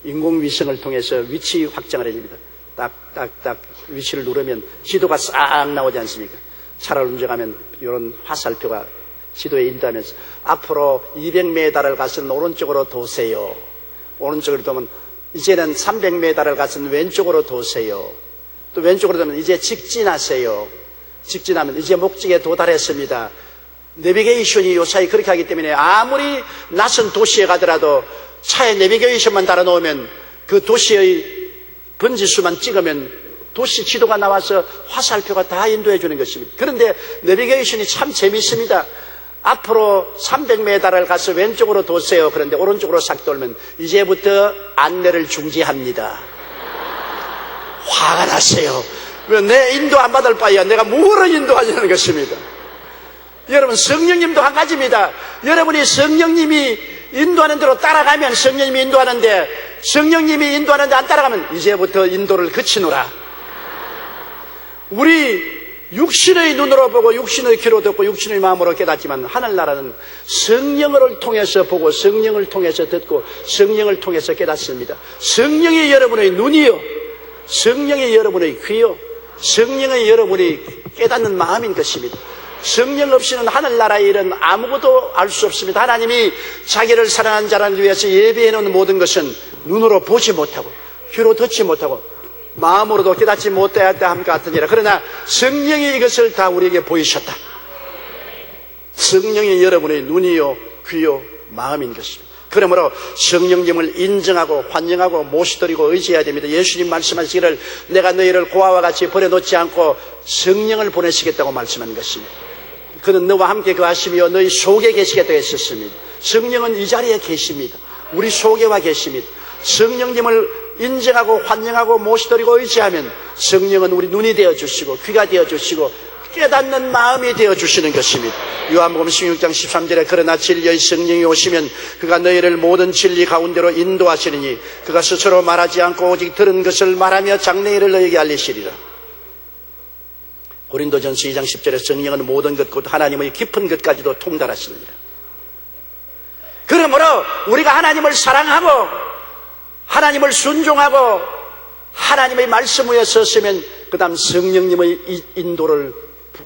인공위성을 통해서 위치 확장을 해줍니다. 딱딱딱 위치를 누르면 지도가 싹 나오지 않습니까? 차를 운전하면 이런 화살표가 지도에 인도하면서 앞으로 200m를 가서는 오른쪽으로 도세요. 오른쪽으로 도면 이제는 300m를 가서는 왼쪽으로 도세요. 또 왼쪽으로 도면 이제 직진하세요. 직진하면 이제 목적에 도달했습니다. 내비게이션이 요사이 그렇게 하기 때문에 아무리 낯선 도시에 가더라도 차에 내비게이션만 달아놓으면 그 도시의 번지수만 찍으면 도시 지도가 나와서 화살표가 다 인도해 주는 것입니다. 그런데 내비게이션이 참 재미있습니다. 앞으로 300m를 가서 왼쪽으로 도세요. 그런데 오른쪽으로 싹 돌면 이제부터 안내를 중지합니다. 화가 났어요. 왜 내 인도 안 받을 바에야 내가 뭐를 인도하냐는 것입니다. 여러분, 성령님도 한 가지입니다. 여러분이 성령님이 인도하는 대로 따라가면 성령님이 인도하는데, 성령님이 인도하는데 안 따라가면 이제부터 인도를 그치노라. 우리 육신의 눈으로 보고 육신의 귀로 듣고 육신의 마음으로 깨닫지만 하늘나라는 성령을 통해서 보고 성령을 통해서 듣고 성령을 통해서 깨닫습니다. 성령이 여러분의 눈이요, 성령이 여러분의 귀요, 성령이 여러분이 깨닫는 마음인 것입니다. 성령 없이는 하늘나라의 일은 아무것도 알 수 없습니다. 하나님이 자기를 사랑하는 자를 위해서 예비해 놓은 모든 것은 눈으로 보지 못하고 귀로 듣지 못하고 마음으로도 깨닫지 못해야 함 같으니라. 그러나 성령이 이것을 다 우리에게 보이셨다. 성령이 여러분의 눈이요 귀요 마음인 것입니다. 그러므로 성령님을 인정하고 환영하고 모시드리고 의지해야 됩니다. 예수님 말씀하시기를 내가 너희를 고아와 같이 버려놓지 않고 성령을 보내시겠다고 말씀한 것입니다. 그는 너와 함께 거하시며 너희 속에 계시겠다고 했었습니다. 성령은 이 자리에 계십니다. 우리 속에 와 계십니다. 성령님을 인정하고 환영하고 모시드리고 의지하면 성령은 우리 눈이 되어주시고 귀가 되어주시고 깨닫는 마음이 되어주시는 것입니다. 요한복음 16장 13절에 그러나 진리의 성령이 오시면 그가 너희를 모든 진리 가운데로 인도하시느니 그가 스스로 말하지 않고 오직 들은 것을 말하며 장래일을 너희에게 알리시리라. 고린도전서 2장 10절에 성령은 모든 것 곧 하나님의 깊은 것까지도 통달하시느니라. 그러므로 우리가 하나님을 사랑하고 하나님을 순종하고 하나님의 말씀 위에 섰으면 그 다음 성령님의 인도를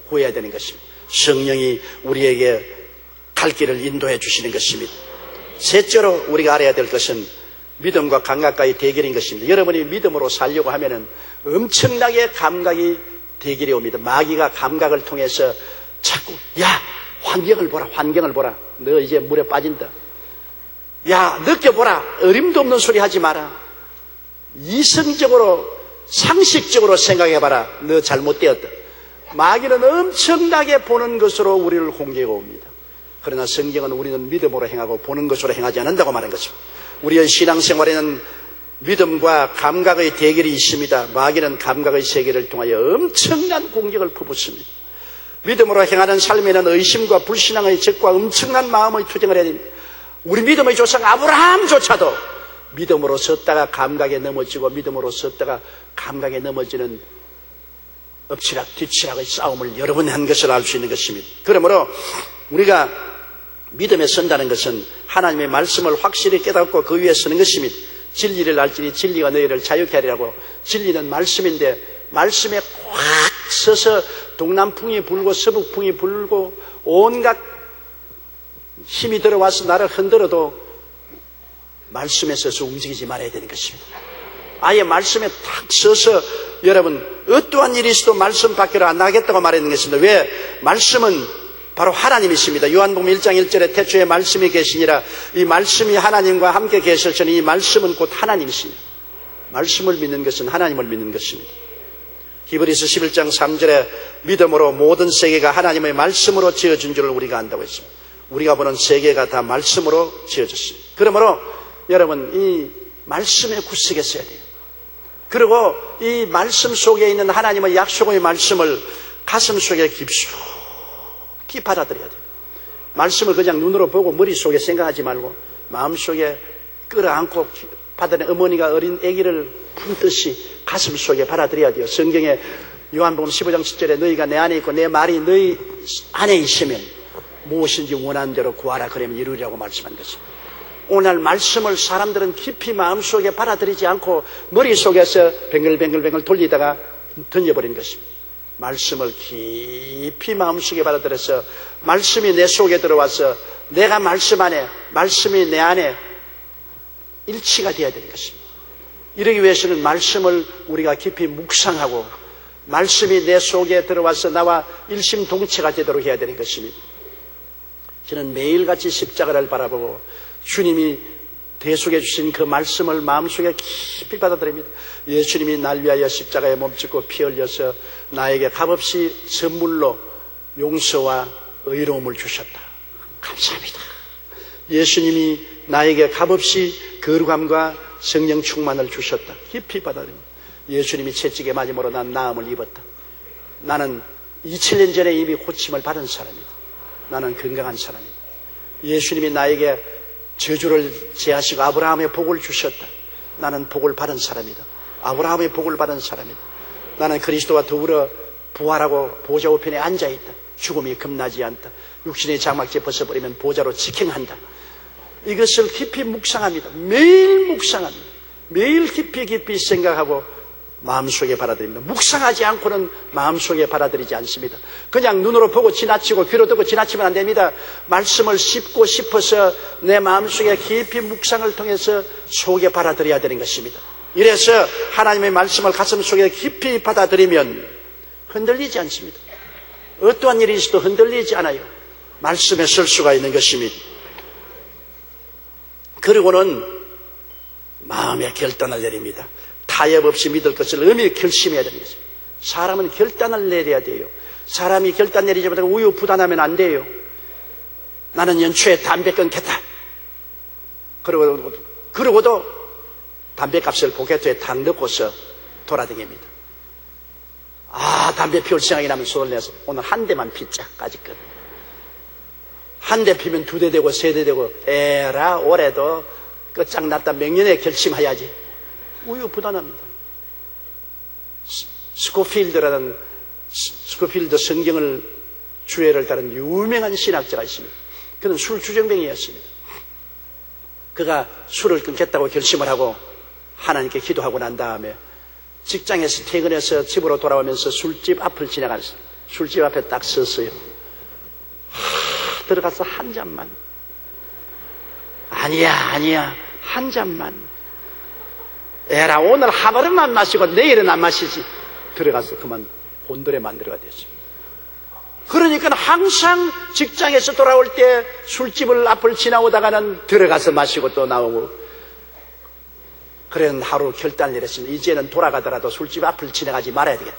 구해야 되는 것입니다. 성령이 우리에게 갈 길을 인도해 주시는 것입니다. 셋째로 우리가 알아야 될 것은 믿음과 감각과의 대결인 것입니다. 여러분이 믿음으로 살려고 하면은 엄청나게 감각이 대결이 옵니다. 마귀가 감각을 통해서 자꾸 야 환경을 보라, 환경을 보라, 너 이제 물에 빠진다. 야 느껴보라, 어림도 없는 소리 하지 마라. 이성적으로 상식적으로 생각해봐라, 너 잘못되었다. 마귀는 엄청나게 보는 것으로 우리를 공격해 옵니다. 그러나 성경은 우리는 믿음으로 행하고 보는 것으로 행하지 않는다고 말한 것입니다. 우리의 신앙생활에는 믿음과 감각의 대결이 있습니다. 마귀는 감각의 세계를 통하여 엄청난 공격을 퍼붓습니다. 믿음으로 행하는 삶에는 의심과 불신앙의 적과 엄청난 마음의 투쟁을 해야 됩니다. 우리 믿음의 조상 아브라함조차도 믿음으로 섰다가 감각에 넘어지고 믿음으로 섰다가 감각에 넘어지는 엎치락 뒤치락의 싸움을 여러 번 한 것을 알 수 있는 것입니다. 그러므로 우리가 믿음에 선다는 것은 하나님의 말씀을 확실히 깨닫고 그 위에 서는 것입니다. 진리를 알지니 진리가 너희를 자유케 하리라고. 진리는 말씀인데 말씀에 꽉 서서 동남풍이 불고 서북풍이 불고 온갖 힘이 들어와서 나를 흔들어도 말씀에 서서 움직이지 말아야 되는 것입니다. 아예 말씀에 탁 서서 여러분 어떠한 일이 있어도 말씀 밖으로 안 나가겠다고 말하는 것입니다. 왜? 말씀은 바로 하나님이십니다. 요한복음 1장 1절에 태초에 말씀이 계시니라. 이 말씀이 하나님과 함께 계셨으니 이 말씀은 곧 하나님이십니다. 말씀을 믿는 것은 하나님을 믿는 것입니다. 히브리서 11장 3절에 믿음으로 모든 세계가 하나님의 말씀으로 지어진 줄을 우리가 안다고 했습니다. 우리가 보는 세계가 다 말씀으로 지어졌습니다. 그러므로 여러분 이 말씀의 구석에 서야 돼요. 그리고 이 말씀 속에 있는 하나님의 약속의 말씀을 가슴 속에 깊이 받아들여야 돼요. 말씀을 그냥 눈으로 보고 머릿속에 생각하지 말고 마음속에 끌어안고 받아낸 어머니가 어린 아기를 품듯이 가슴 속에 받아들여야 돼요. 성경에 요한복음 15장 10절에 너희가 내 안에 있고 내 말이 너희 안에 있으면 무엇인지 원하는 대로 구하라 그러면 이루리라고 말씀한 것입니다. 오늘 말씀을 사람들은 깊이 마음속에 받아들이지 않고 머릿속에서 뱅글뱅글 돌리다가 던져버린 것입니다. 말씀을 깊이 마음속에 받아들여서 말씀이 내 속에 들어와서 내가 말씀 안에, 말씀이 내 안에 일치가 되어야 되는 것입니다. 이러기 위해서는 말씀을 우리가 깊이 묵상하고 말씀이 내 속에 들어와서 나와 일심동체가 되도록 해야 되는 것입니다. 저는 매일같이 십자가를 바라보고 주님이 대속해 주신 그 말씀을 마음속에 깊이 받아들입니다. 예수님이 날 위하여 십자가에 몸짓고 피 흘려서 나에게 값없이 선물로 용서와 의로움을 주셨다. 감사합니다. 예수님이 나에게 값없이 거룩함과 성령 충만을 주셨다. 깊이 받아들입니다. 예수님이 채찍에 맞음으로 난 나음을 입었다. 나는 2000년 전에 이미 고침을 받은 사람이다. 나는 건강한 사람이다. 예수님이 나에게 저주를 제하시고 아브라함의 복을 주셨다. 나는 복을 받은 사람이다. 아브라함의 복을 받은 사람이다. 나는 그리스도와 더불어 부활하고 보좌 우편에 앉아있다. 죽음이 겁나지 않다. 육신의 장막제 벗어버리면 보좌로 직행한다. 이것을 깊이 묵상합니다. 매일 묵상합니다. 매일 깊이 생각하고 마음속에 받아들입니다. 묵상하지 않고는 마음속에 받아들이지 않습니다. 그냥 눈으로 보고 지나치고 귀로 듣고 지나치면 안 됩니다. 말씀을 씹고 싶어서 내 마음속에 깊이 묵상을 통해서 속에 받아들여야 되는 것입니다. 이래서 하나님의 말씀을 가슴속에 깊이 받아들이면 흔들리지 않습니다. 어떠한 일이 있어도 흔들리지 않아요. 말씀에 설 수가 있는 것입니다. 그리고는 마음의 결단을 내립니다. 타협 없이 믿을 것을 의미 결심해야 되는 것입니다. 사람은 결단을 내려야 돼요. 사람이 결단 내리지 못하고 우유부단하면 안 돼요. 나는 연초에 담배 끊겠다. 그러고도 담배값을 포켓에 탁 넣고서 돌아다닙니다. 담배 피울 생각이 나면 손을 내서 오늘 한 대만 피자까지 끝. 한 대 피면 2대 되고 3대 되고 에라 올해도 끝장났다 명년에 결심해야지. 우유부단합니다. 스코필드 성경을 주애를 따른 유명한 신학자가 있습니다. 그는 술 주정뱅이였습니다. 그가 술을 끊겠다고 결심을 하고 하나님께 기도하고 난 다음에 직장에서 퇴근해서 집으로 돌아오면서 술집 앞을 지나갔어요. 술집 앞에 딱 섰어요. 들어가서 한 잔만. 아니야 한 잔만. 에라 오늘 하루만 마시고 내일은 안 마시지. 들어가서 그만 곤돌에 만들어가 됐습니다. 그러니까 항상 직장에서 돌아올 때 술집을 앞을 지나오다가는 들어가서 마시고 또 나오고. 그런 하루 결단을 내렸습니다. 이제는 돌아가더라도 술집 앞을 지나가지 말아야 되겠다.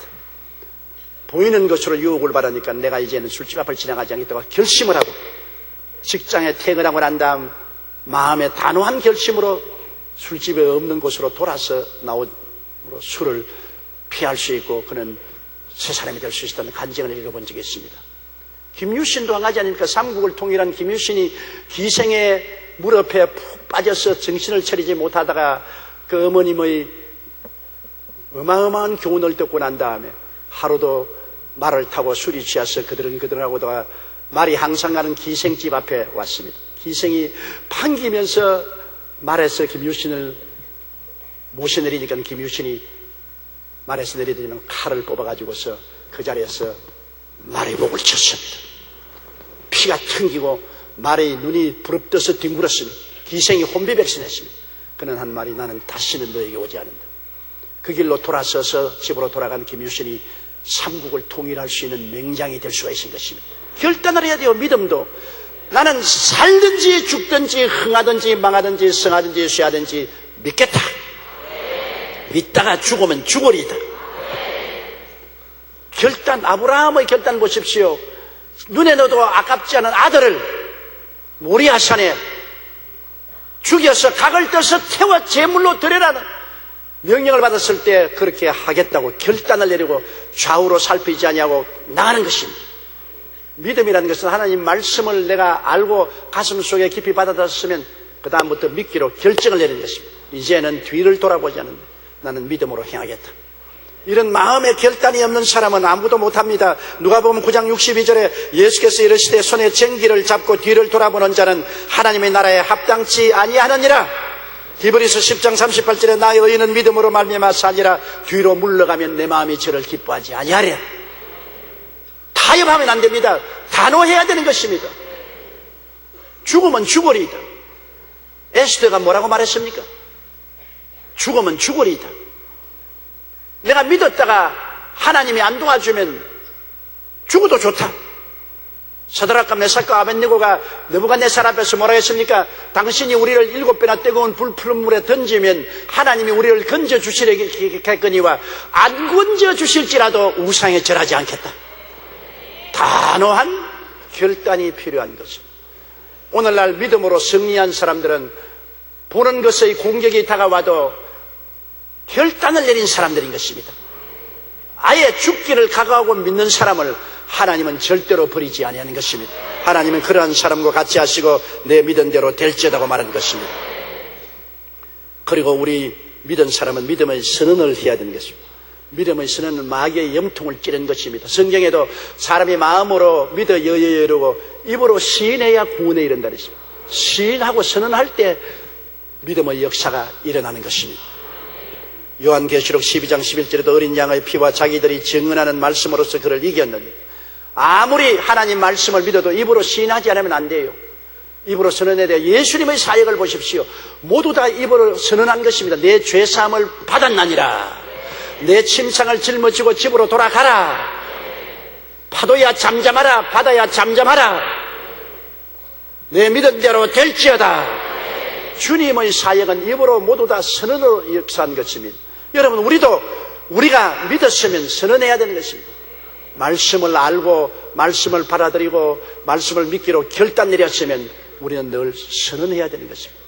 보이는 것으로 유혹을 받으니까 내가 이제는 술집 앞을 지나가지 않겠다고 결심을 하고 직장에 퇴근하고 난 다음 마음의 단호한 결심으로 술집에 없는 곳으로 돌아서 나오므로 술을 피할 수 있고 그는 새 사람이 될 수 있다는 간증을 읽어본 적이 있습니다. 김유신도 한 가지 아닙니까? 삼국을 통일한 김유신이 기생의 무릎에 푹 빠져서 정신을 차리지 못하다가 그 어머님의 어마어마한 교훈을 듣고 난 다음에 하루도 말을 타고 술이 취해서 그들하고다가 말이 항상 가는 기생집 앞에 왔습니다. 기생이 반기면서 말에서 김유신을 모셔내리니까 김유신이 말에서 내리더니 칼을 뽑아가지고서 그 자리에서 말의 목을 쳤습니다. 피가 튕기고 말의 눈이 부릅떠서 뒹굴었습니다. 기생이 혼비백신했습니다. 그는 한 말이 나는 다시는 너에게 오지 않는다. 그 길로 돌아서서 집으로 돌아간 김유신이 삼국을 통일할 수 있는 맹장이 될 수가 있는 것입니다. 결단을 해야 돼요. 믿음도. 나는 살든지 죽든지 흥하든지 망하든지 성하든지 쇠하든지 믿겠다. 믿다가 죽으면 죽으리다. 결단, 아브라함의 결단 보십시오. 눈에 넣어도 아깝지 않은 아들을 모리아산에 죽여서 각을 떠서 태워 제물로 드려라는 명령을 받았을 때 그렇게 하겠다고 결단을 내리고 좌우로 살피지 아니하고 나가는 것입니다. 믿음이라는 것은 하나님 말씀을 내가 알고 가슴 속에 깊이 받아들였으면 그 다음부터 믿기로 결정을 내리는 것입니다. 이제는 뒤를 돌아보지 않는다. 나는 믿음으로 행하겠다. 이런 마음의 결단이 없는 사람은 아무도 못합니다. 누가복음 9장 62절에 예수께서 이르시되 손에 쟁기를 잡고 뒤를 돌아보는 자는 하나님의 나라에 합당치 아니하느니라. 히브리서 10장 38절에 나의 의인은 믿음으로 말미암아 살리라. 뒤로 물러가면 내 마음이 저를 기뻐하지 아니하리라. 타협하면 안 됩니다. 단호해야 되는 것입니다. 죽으면 죽으리이다. 에스더가 뭐라고 말했습니까? 죽으면 죽으리이다. 내가 믿었다가 하나님이 안 도와주면 죽어도 좋다. 사드락과 메삭과 아벳네고가 느부갓네살 앞에서 뭐라 했습니까? 당신이 우리를 7배나 뜨거운 불 푸른 물에 던지면 하나님이 우리를 건져주시겠거니와 안 건져주실지라도 우상에 절하지 않겠다. 단호한 결단이 필요한 것입니다. 오늘날 믿음으로 승리한 사람들은 보는 것의 공격이 다가와도 결단을 내린 사람들인 것입니다. 아예 죽기를 각오하고 믿는 사람을 하나님은 절대로 버리지 아니하는 것입니다. 하나님은 그러한 사람과 같이 하시고 내 믿은 대로 될지어다고 말한 것입니다. 그리고 우리 믿은 사람은 믿음의 선언을 해야 되는 것입니다. 믿음의 선언은 마귀의 염통을 찌르는 것입니다. 성경에도 사람이 마음으로 믿어 여여여 이르고 입으로 시인해야 구원에 이른다 그랬습니다. 시인하고 선언할 때 믿음의 역사가 일어나는 것입니다. 요한계시록 12장 11절에도 어린 양의 피와 자기들이 증언하는 말씀으로서 그를 이겼느니 아무리 하나님 말씀을 믿어도 입으로 시인하지 않으면 안 돼요. 입으로 선언해야 돼요. 예수님의 사역을 보십시오. 모두 다 입으로 선언한 것입니다. 내 죄사함을 받았나니라. 내 침상을 짊어지고 집으로 돌아가라. 파도야 잠잠하라. 바다야 잠잠하라. 내 믿은 대로 될지어다. 주님의 사역은 입으로 모두 다 선언으로 역사한 것입니다. 여러분, 우리가 믿었으면 선언해야 되는 것입니다. 말씀을 알고 말씀을 받아들이고 말씀을 믿기로 결단 내렸으면 우리는 늘 선언해야 되는 것입니다.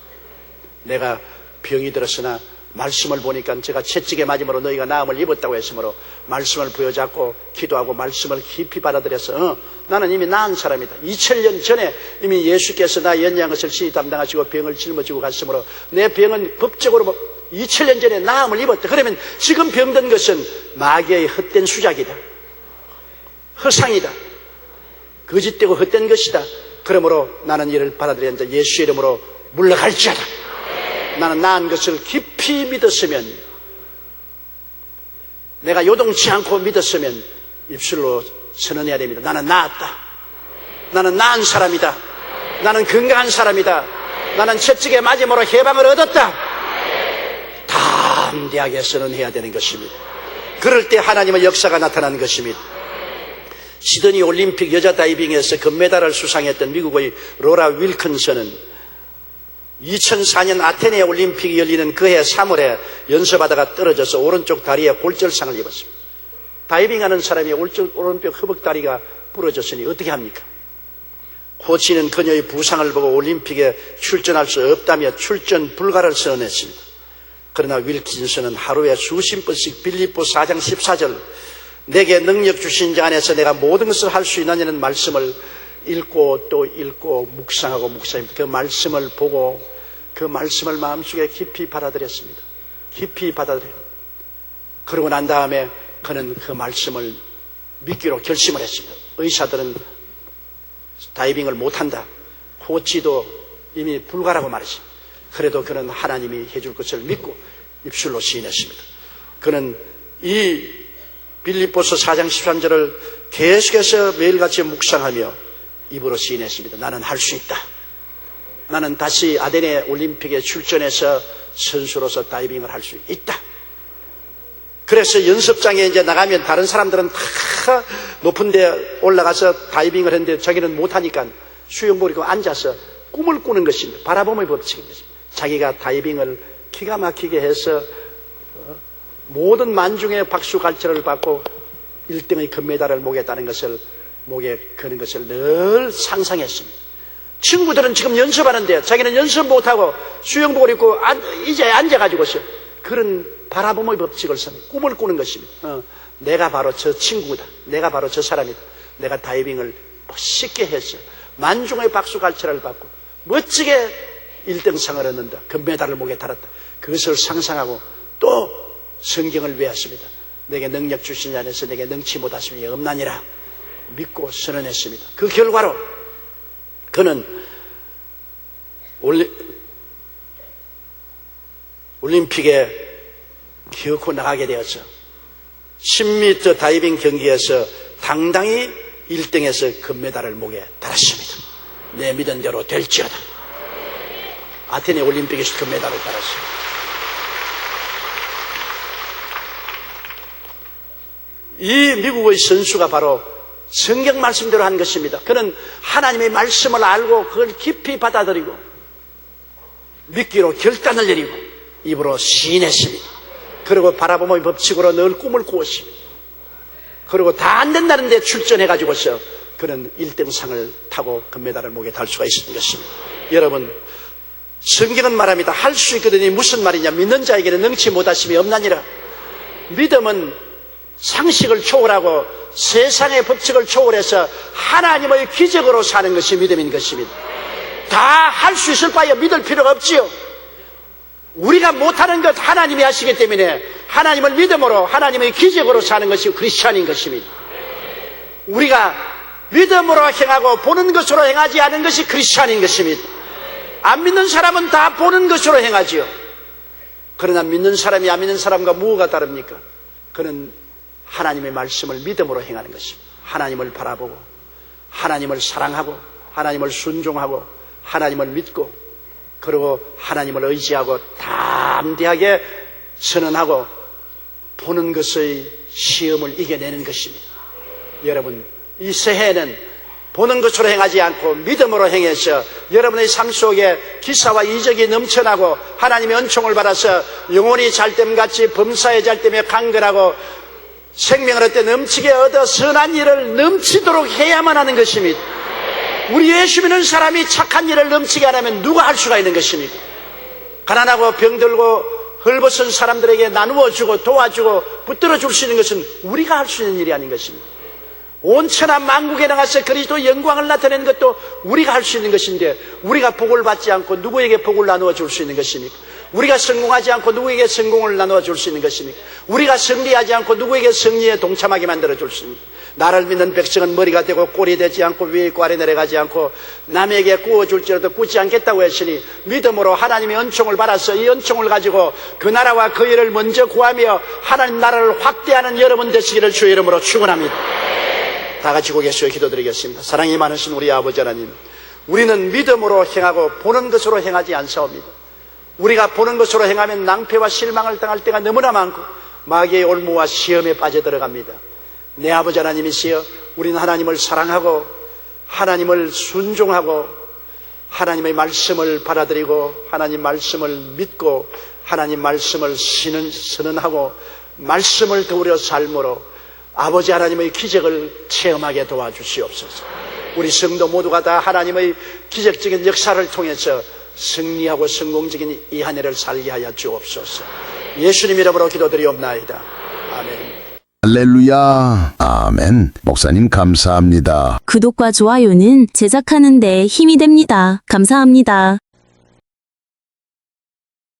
내가 병이 들었으나 말씀을 보니까 제가 채찍에 맞음으로 너희가 나음을 입었다고 했으므로 말씀을 부여잡고 기도하고 말씀을 깊이 받아들여서 나는 이미 나은 사람이다. 2000년 전에 이미 예수께서 나 연약한 것을 시히 담당하시고 병을 짊어지고 갔으므로 내 병은 법적으로 2000년 전에 나음을 입었다. 그러면 지금 병든 것은 마귀의 헛된 수작이다. 허상이다. 거짓되고 헛된 것이다. 그러므로 나는 이를 받아들여 앉아 예수의 이름으로 물러갈지어다. 나는 나은 것을 깊이 믿었으면, 내가 요동치 않고 믿었으면 입술로 선언해야 됩니다. 나는 나았다. 나는 나은 사람이다. 나는 건강한 사람이다. 나는 채찍에 맞음으로 해방을 얻었다. 담대하게 선언해야 되는 것입니다. 그럴 때 하나님의 역사가 나타나는 것입니다. 시드니 올림픽 여자 다이빙에서 금메달을 수상했던 미국의 로라 윌킨슨은 2004년 아테네 올림픽이 열리는 그해 3월에 연습하다가 떨어져서 오른쪽 다리에 골절상을 입었습니다. 다이빙하는 사람이 오른쪽 허벅다리가 부러졌으니 어떻게 합니까? 코치는 그녀의 부상을 보고 올림픽에 출전할 수 없다며 출전 불가를 선언했습니다. 그러나 윌킨슨은 하루에 수십 번씩 빌립보 4장 14절 내게 능력 주신 자 안에서 내가 모든 것을 할 수 있느냐는 말씀을 읽고 또 읽고 묵상하고 묵상합니다. 그 말씀을 보고 그 말씀을 마음속에 깊이 받아들였습니다. 깊이 받아들여요. 그러고 난 다음에 그는 그 말씀을 믿기로 결심을 했습니다. 의사들은 다이빙을 못한다. 코치도 이미 불가라고 말했습니다. 그래도 그는 하나님이 해줄 것을 믿고 입술로 시인했습니다. 그는 이 빌립보서 4장 13절을 계속해서 매일같이 묵상하며 입으로 시인했습니다. 나는 할 수 있다. 나는 다시 아테네 올림픽에 출전해서 선수로서 다이빙을 할 수 있다. 그래서 연습장에 이제 나가면 다른 사람들은 다 높은 데 올라가서 다이빙을 했는데 자기는 못하니까 수영복을 입고 앉아서 꿈을 꾸는 것입니다. 바라봄의 법칙인 것입니다. 자기가 다이빙을 기가 막히게 해서 모든 만중의 박수 갈채를 받고 1등의 금메달을 목에 따는 것을 목에 거는 것을 늘 상상했습니다. 친구들은 지금 연습하는데 자기는 연습 못하고 수영복을 입고 이제 앉아가지고서 그런 바라봄의 법칙을 꿈을 꾸는 것입니다. 내가 바로 저 친구다. 내가 바로 저 사람이다. 내가 다이빙을 멋있게 해서 만중의 박수 갈채를 받고 멋지게 1등상을 얻는다. 금메달을 목에 달았다. 그것을 상상하고 또 성경을 외웠습니다. 내게 능력 주신 자 안에서 내게 능치 못하심이 없나니라 믿고 선언했습니다. 그 결과로 그는 올림픽에 기어코 나가게 되어서 10m 다이빙 경기에서 당당히 1등에서 금메달을 목에 달았습니다. 내 믿은 대로 될지어다. 아테네 올림픽에서 금메달을 달았습니다. 이 미국의 선수가 바로 성경 말씀대로 한 것입니다. 그는 하나님의 말씀을 알고 그걸 깊이 받아들이고 믿기로 결단을 내리고 입으로 시인했습니다. 그리고 바라보면 법칙으로 늘 꿈을 꾸었습니다. 그리고 다 안 된다는데 출전해가지고서 그는 1등상을 타고 금메달을 목에 달 수가 있었던 것입니다. 여러분, 성경은 말합니다. 할 수 있거든요. 무슨 말이냐? 믿는 자에게는 능치 못하심이 없나니라. 믿음은 상식을 초월하고 세상의 법칙을 초월해서 하나님의 기적으로 사는 것이 믿음인 것입니다. 다 할 수 있을 바에 믿을 필요가 없지요. 우리가 못하는 것 하나님이 하시기 때문에 하나님을 믿음으로 하나님의 기적으로 사는 것이 크리스찬인 것입니다. 우리가 믿음으로 행하고 보는 것으로 행하지 않은 것이 크리스찬인 것입니다. 안 믿는 사람은 다 보는 것으로 행하지요. 그러나 믿는 사람이 안 믿는 사람과 뭐가 다릅니까? 그는 하나님의 말씀을 믿음으로 행하는 것입니다. 하나님을 바라보고 하나님을 사랑하고 하나님을 순종하고 하나님을 믿고 그리고 하나님을 의지하고 담대하게 선언하고 보는 것의 시험을 이겨내는 것입니다. 여러분, 이 새해에는 보는 것으로 행하지 않고 믿음으로 행해서 여러분의 삶 속에 기사와 이적이 넘쳐나고 하나님의 은총을 받아서 영혼이 잘됨같이 범사에 잘됨에 강건하고 생명을 얻되 넘치게 얻어 선한 일을 넘치도록 해야만 하는 것입니다. 우리 예수 믿는 사람이 착한 일을 넘치게 하려면 누가 할 수가 있는 것입니까? 가난하고 병들고 헐벗은 사람들에게 나누어주고 도와주고 붙들어 줄 수 있는 것은 우리가 할 수 있는 일이 아닌 것입니다. 온 천하 만국에 나가서 그리스도 영광을 나타내는 것도 우리가 할 수 있는 것인데 우리가 복을 받지 않고 누구에게 복을 나누어 줄 수 있는 것입니까? 우리가 성공하지 않고 누구에게 성공을 나누어 줄 수 있는 것입니까? 우리가 승리하지 않고 누구에게 승리에 동참하게 만들어 줄 수 있습니까? 나를 믿는 백성은 머리가 되고 꼴이 되지 않고 위에 있고 아래 내려가지 않고 남에게 구워줄지라도 굳지 않겠다고 했으니 믿음으로 하나님의 은총을 받아서 이 은총을 가지고 그 나라와 그 일을 먼저 구하며 하나님 나라를 확대하는 여러분 되시기를 주의 이름으로 축원합니다. 다 같이 고개 숙여 기도드리겠습니다. 사랑이 많으신 우리 아버지 하나님, 우리는 믿음으로 행하고 보는 것으로 행하지 않사옵니다. 우리가 보는 것으로 행하면 낭패와 실망을 당할 때가 너무나 많고 마귀의 올무와 시험에 빠져들어갑니다. 내 아버지 하나님이시여, 우리는 하나님을 사랑하고 하나님을 순종하고 하나님의 말씀을 받아들이고 하나님 말씀을 믿고 하나님 말씀을 선언하고 말씀을 더우려 삶으로 아버지 하나님의 기적을 체험하게 도와주시옵소서. 우리 성도 모두가 다 하나님의 기적적인 역사를 통해서 승리하고 성공적인 이 한 해를 살게 하여 주옵소서. 예수님 이름으로 기도드리옵나이다. 아멘. 할렐루야. 아멘. 목사님 감사합니다. 구독과 좋아요는 제작하는 데 힘이 됩니다. 감사합니다.